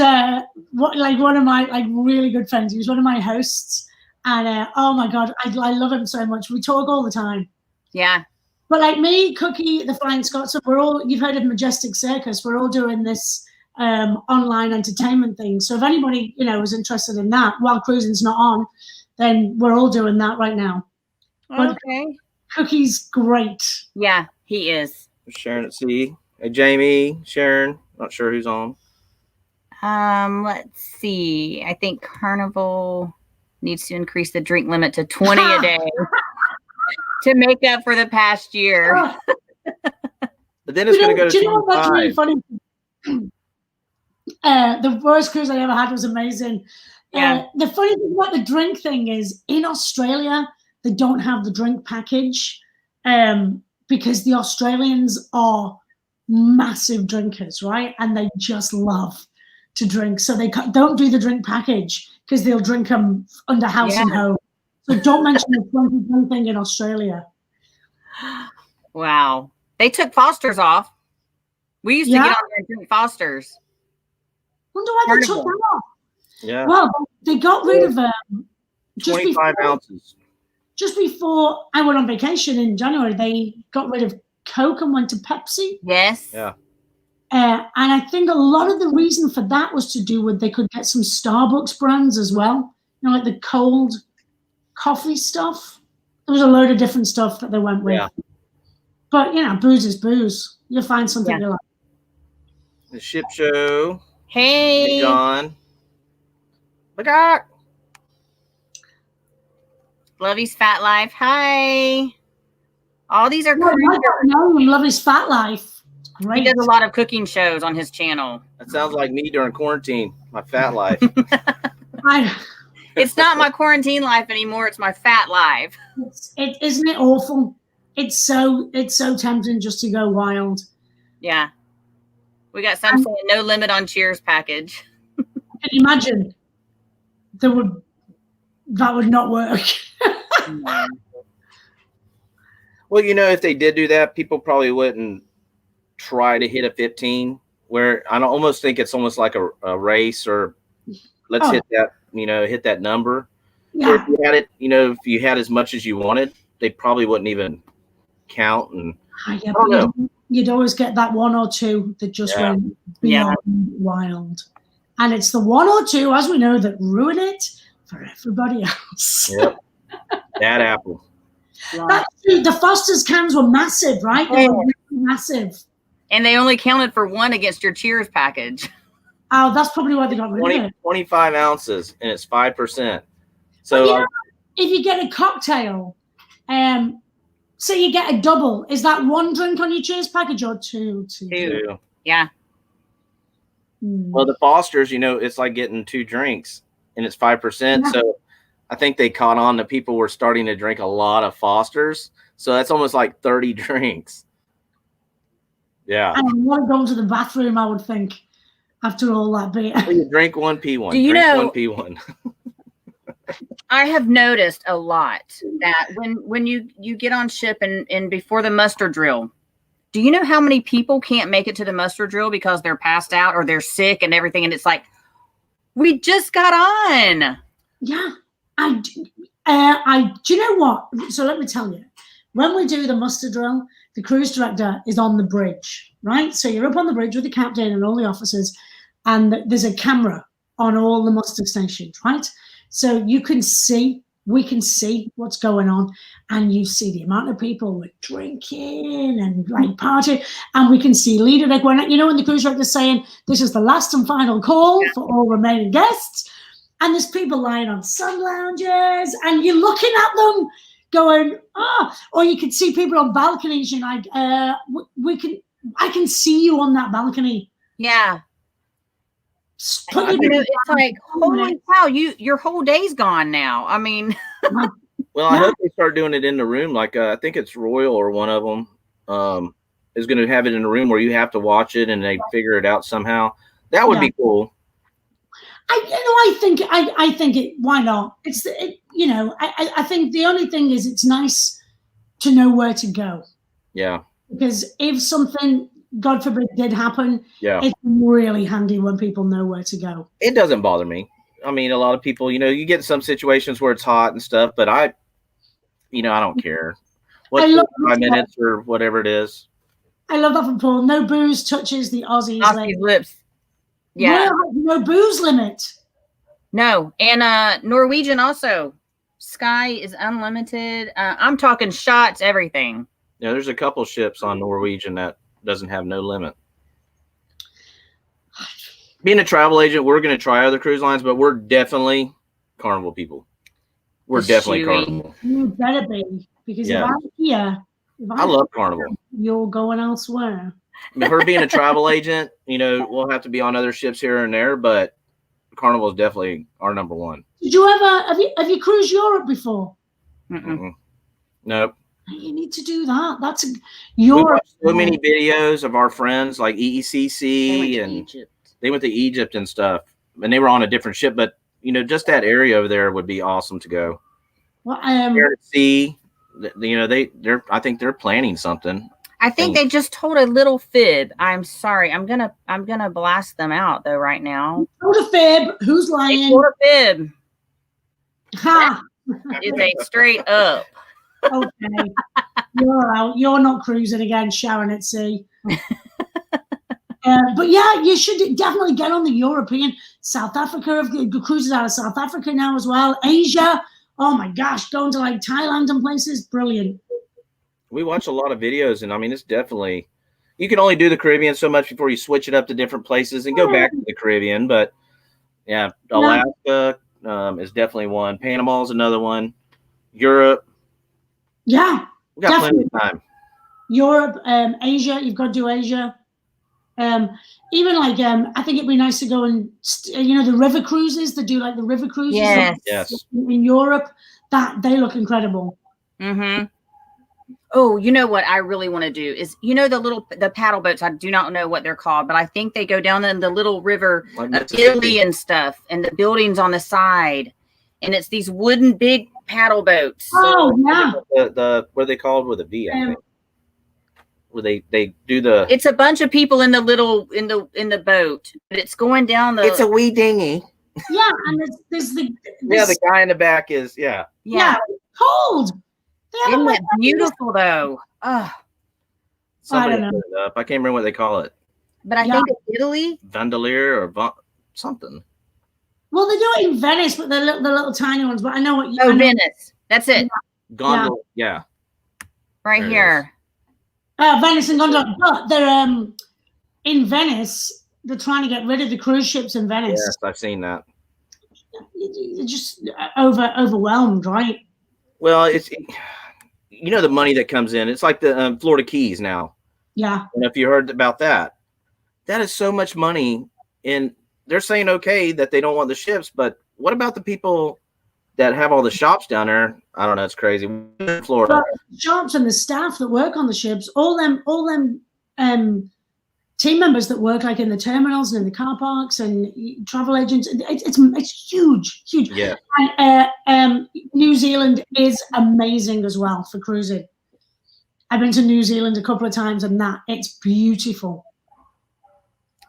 one of my really good friends. He was one of my hosts. And oh my God, I love him so much. We talk all the time. Yeah. But like me, Cookie, the Flying Scotsman, you've heard of Majestic Circus. We're all doing this online entertainment thing. So if anybody, is interested in that while cruising's not on, then we're all doing that right now. Okay. But Cookie's great. Yeah, he is. Sharon at sea. Hey, Jamie, Sharon. Not sure who's on. Let's see. I think Carnival needs to increase the drink limit to 20 a day. To make up for the past year. But then it's going to go to 25. You know what, that's really funny? The worst cruise I ever had was amazing. Yeah. The funny thing about the drink thing is in Australia, they don't have the drink package because the Australians are massive drinkers, right? And they just love to drink. So they don't do the drink package because they'll drink them under house and home. So don't mention the 20 thing in Australia. Wow. They took Foster's off. We used to get on there and drink Foster's. Wonder why they took that off. Yeah. Well, they got rid of 25 ounces. Just before I went on vacation in January, they got rid of Coke and went to Pepsi. Yes. Yeah. And I think a lot of the reason for that was to do with they could get some Starbucks brands as well. Like the cold coffee stuff. There was a load of different stuff that they went with. Yeah. But, booze is booze. You'll find something you like. The ship show. Hey, John. Look out. Lovey's Fat Life. Hi. All these are Lovey's Fat Life. Great. He does a lot of cooking shows on his channel. That sounds like me during quarantine. My fat life. It's not my quarantine life anymore. It's my fat life. Isn't it awful? It's so tempting just to go wild. Yeah. We got some saying no limit on Cheers package. Can you imagine? That would not work. Well, if they did do that, people probably wouldn't try to hit a 15. Where I almost think it's almost like a race, or let's hit that, hit that number. Yeah. Or if you had it, if you had as much as you wanted, they probably wouldn't even count. And I don't know. You'd always get that one or two that just went beyond wild. And it's the one or two, as we know, that ruin it for everybody else. Yep. Bad apple. The Foster's cans were massive, right? They were really massive. And they only counted for one against your Cheers package. Oh, that's probably why they got rid 20, of it. 25 ounces, and it's 5%. So But if you get a cocktail, so you get a double, is that one drink on your cheers package or two? two. Yeah. Well, the Fosters, it's like getting 2 drinks, and it's 5%. Yeah. So I think they caught on that people were starting to drink a lot of Fosters. So that's almost like 30 drinks. Yeah. I want to go to the bathroom, I would think, after all that beer. Well, you drink one, pee one. Do you drink know, one, pee one. I have noticed a lot that when you get on ship and before the muster drill, do you know how many people can't make it to the muster drill because they're passed out or they're sick and everything? And it's like, we just got on. Yeah. Do you know what? So let me tell you, when we do the muster drill, the cruise director is on the bridge, right? So you're up on the bridge with the captain and all the officers, and there's a camera on all the muster stations, right? So we can see what's going on, and you see the amount of people with drinking and like partying, and we can see leader like when when the cruise director's saying this is the last and final call for all remaining guests, and there's people lying on sun lounges, and you're looking at them going, or you can see people on balconies. You're like, I can see you on that balcony. Yeah. It's like, holy cow, your whole day's gone now. I mean, well, I hope they start doing it in the room. Like I think it's Royal or one of them is going to have it in a room where you have to watch it and they figure it out somehow. That would be cool. I think it. Why not? I think the only thing is it's nice to know where to go. Yeah. Because if something, God forbid, did happen, it's really handy when people know where to go. It doesn't bother me. I mean, a lot of people, you get some situations where it's hot and stuff, but I don't care. What's 5 minutes or whatever it is. I love that from Paul. No booze touches the Aussies' lips. Yeah. No booze limit. No. And Norwegian also. Sky is unlimited. I'm talking shots, everything. Yeah, there's a couple ships on Norwegian that doesn't have no limit. Being a travel agent, we're going to try other cruise lines, but we're definitely Carnival people. We're definitely Carnival. You better be, because if I'm here, I love Carnival. You're going elsewhere. For being a travel agent, we'll have to be on other ships here and there, but Carnival is definitely our number one. Did you ever have you cruised Europe before? Nope. You need to do that. That's Europe. We watched so many videos of our friends like EECC and they went to Egypt and stuff, and they were on a different ship. But just that area over there would be awesome to go. Well, see, I think they're planning something. I think they just told a little fib. I'm sorry. I'm gonna blast them out though right now. Told a fib. Who's lying? They told a fib. Ha! It's a straight up. Okay, you're out. You're not cruising again, Sharon at sea. But yeah, you should definitely get on the European. South Africa, cruises out of South Africa now as well. Asia. Oh my gosh, going to like Thailand and places, brilliant. We watch a lot of videos, and I mean, it's definitely, you can only do the Caribbean so much before you switch it up to different places and go back to the Caribbean. But yeah, Alaska is definitely one. Panama is another one. Europe. Yeah. We got plenty of time. Europe, Asia, you've got to do Asia. Even like, I think it'd be nice to go and, the river cruises, they do like the river cruises. Yes. In Europe, that they look incredible. Mm-hmm. Oh, you know what I really want to do is, the paddle boats. I do not know what they're called, but I think they go down in the little river of Italy and stuff, and the buildings on the side, and it's these wooden big paddle boats. Oh yeah. The what are they called with a V? I think. Where they do the. It's a bunch of people in the the boat, but it's going down the. It's a wee dinghy. Yeah, and there's the guy in the back is yeah cold. Isn't it beautiful though? Oh, somebody put it up. I can't remember what they call it. But I think it's Italy. Vandalier or something. Well, they do it in Venice, but the little tiny ones. But I know what you. Venice. That's it. Gondola. Yeah. Right there here. Venice and gondola. But they're in Venice. they're trying to get rid of the cruise ships in Venice. Yes, I've seen that. You're just overwhelmed, right? Well, it's the money that comes in. It's like the Florida Keys now. Yeah. And if you heard about that, that is so much money. And they're saying, okay, that they don't want the ships, but what about the people that have all the shops down there? I don't know. It's crazy. Florida. Well, the shops and the staff that work on the ships, all them team members that work like in the terminals and in the car parks and travel agents, it's huge. Yeah. And New Zealand is amazing as well for cruising. I've been to New Zealand a couple of times, and it's beautiful.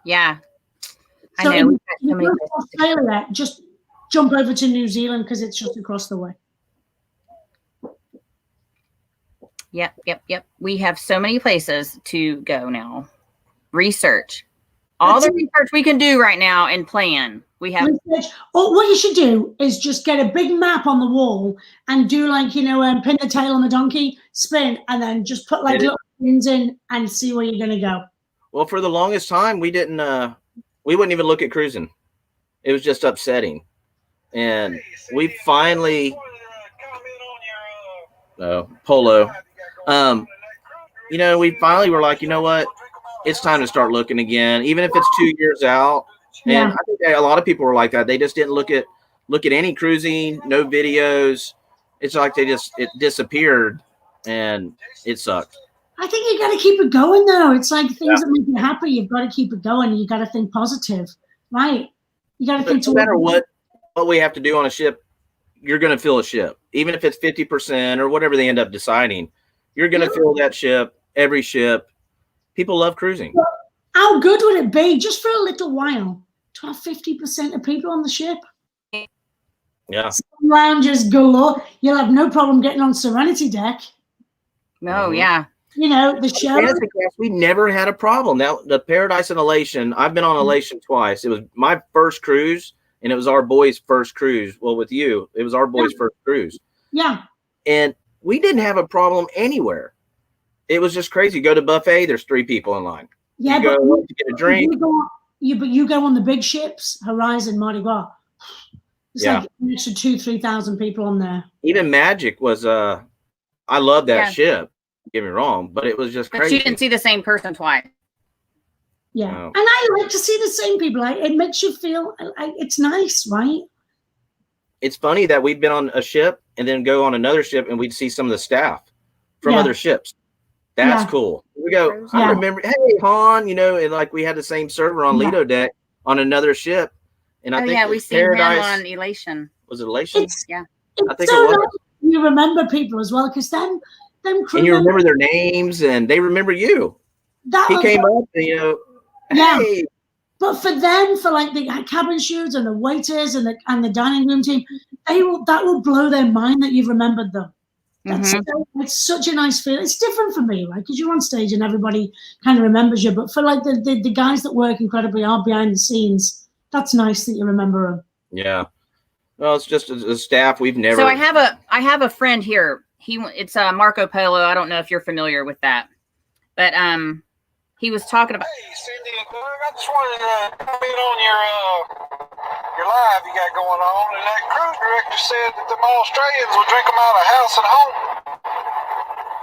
Yeah, So I know. if you go to Australia, just jump over to New Zealand because it's just across the way. Yep. We have so many places to go now. Research. All the research we can do right now and plan. We have research. Or what you should do is just get a big map on the wall and do like, pin the tail on the donkey, spin, and then just put like little pins in and see where you're going to go. Well, for the longest time, we wouldn't even look at cruising. It was just upsetting. And we finally, Polo, we finally were like, you know what? It's time to start looking again, even if it's 2 years out. And I think a lot of people were like that. They just didn't look at any cruising, no videos. It's like it disappeared, and it sucked. I think you got to keep it going, though. It's like things that make you happy. You've got to keep it going. You got to think positive, right? You got to think. No matter what we have to do on a ship, you're going to fill a ship, even if it's 50% or whatever they end up deciding. You're going to fill that ship, every ship. People love cruising. Well, how good would it be just for a little while to have 50% of people on the ship? Yeah. Some lounges galore. You'll have no problem getting on Serenity deck. No, yeah. The show. We never had a problem. Now, the Paradise and Elation, I've been on Elation twice. It was my first cruise, and it was our boys' first cruise. Well, with you, it was our boys' first cruise. Yeah. And we didn't have a problem anywhere. It was just crazy. You go to buffet, there's 3 people in line. Yeah, you go to get a drink. You go on the big ships, Horizon, Mardi Gras. It's like an extra 2,000-3,000 people on there. Even Magic was I love that ship. Don't get me wrong, but it was just crazy. But you didn't see the same person twice. Yeah, and I like to see the same people. It makes you feel it's nice, right? It's funny that we'd been on a ship and then go on another ship and we'd see some of the staff from other ships. That's cool. We go, I remember, hey, Han, and like we had the same server on Lido deck on another ship. And I think we seen him on Elation. Was it Elation? It's I think so it was. nice you remember people as well, because them crew and you remember their names and they remember you. He came up and, hey. But for them, for like the cabin stewards and the waiters and the dining room team, that will blow their mind that you've remembered them. It's such a nice feeling. It's different for me, right? Because you're on stage and everybody kind of remembers you. But for like the guys that work incredibly hard behind the scenes, that's nice that you remember them. Yeah. Well, it's just a staff we've never. So I have a friend here. It's Marco Polo. I don't know if you're familiar with that, but he was talking about. Hey, Cindy and Doug, I just wanted to comment on your live you got going on, and that cruise director said that them Australians will drink them out of house and home.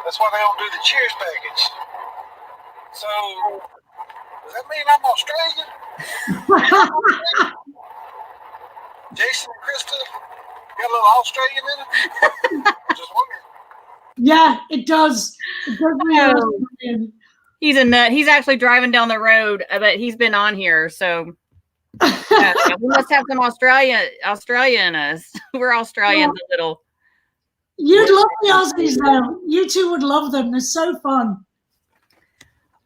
That's why they don't do the cheers package. So, does that mean I'm Australian? Jason and Krista got a little Australian in it? Just wondering. Yeah, it does. It does. He's a nut. He's actually driving down the road, but he's been on here, so we must have some Australia in us. We're Australians a little. You'd love the Aussies, though. You two would love them. They're so fun.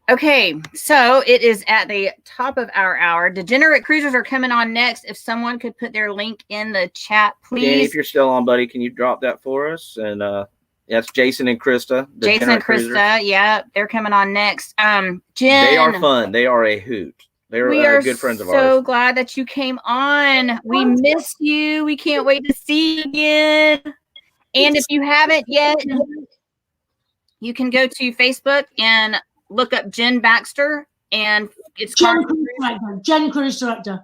Okay, so it is at the top of our hour. Degenerate Cruisers are coming on next. If someone could put their link in the chat, please. Danny, if you're still on, buddy, can you drop that for us? And that's Jason and Krista. Jason and Krista, yeah, they're coming on next. Jen, they are fun. They are a hoot. They're good friends of ours. So glad that you came on. We miss you. We can't wait to see you again. And if you haven't yet, you can go to Facebook and look up Jen Baxter and it's Jen Cruise Director. Jen Cruise Director.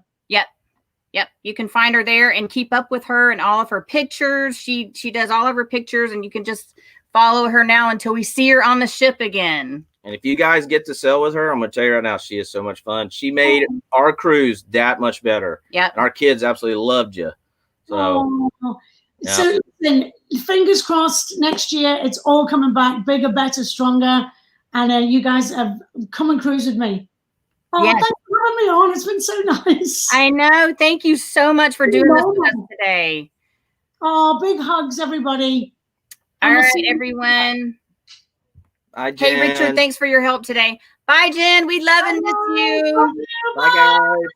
Yep, you can find her there and keep up with her and all of her pictures. She does all of her pictures, and you can just follow her now until we see her on the ship again. And if you guys get to sail with her, I'm going to tell you right now, she is so much fun. She made our cruise that much better. Yeah, and our kids absolutely loved you. So, yeah. So then, fingers crossed. Next year, it's all coming back bigger, better, stronger, and you guys have come and cruise with me. Oh, yes. Thanks for having me on. It's been so nice. I know. Thank you so much for doing this with us today. Oh, big hugs, everybody. All right, everyone. Bye, Jen. Hey, Richard, thanks for your help today. Bye, Jen. We love and miss you. Bye, guys.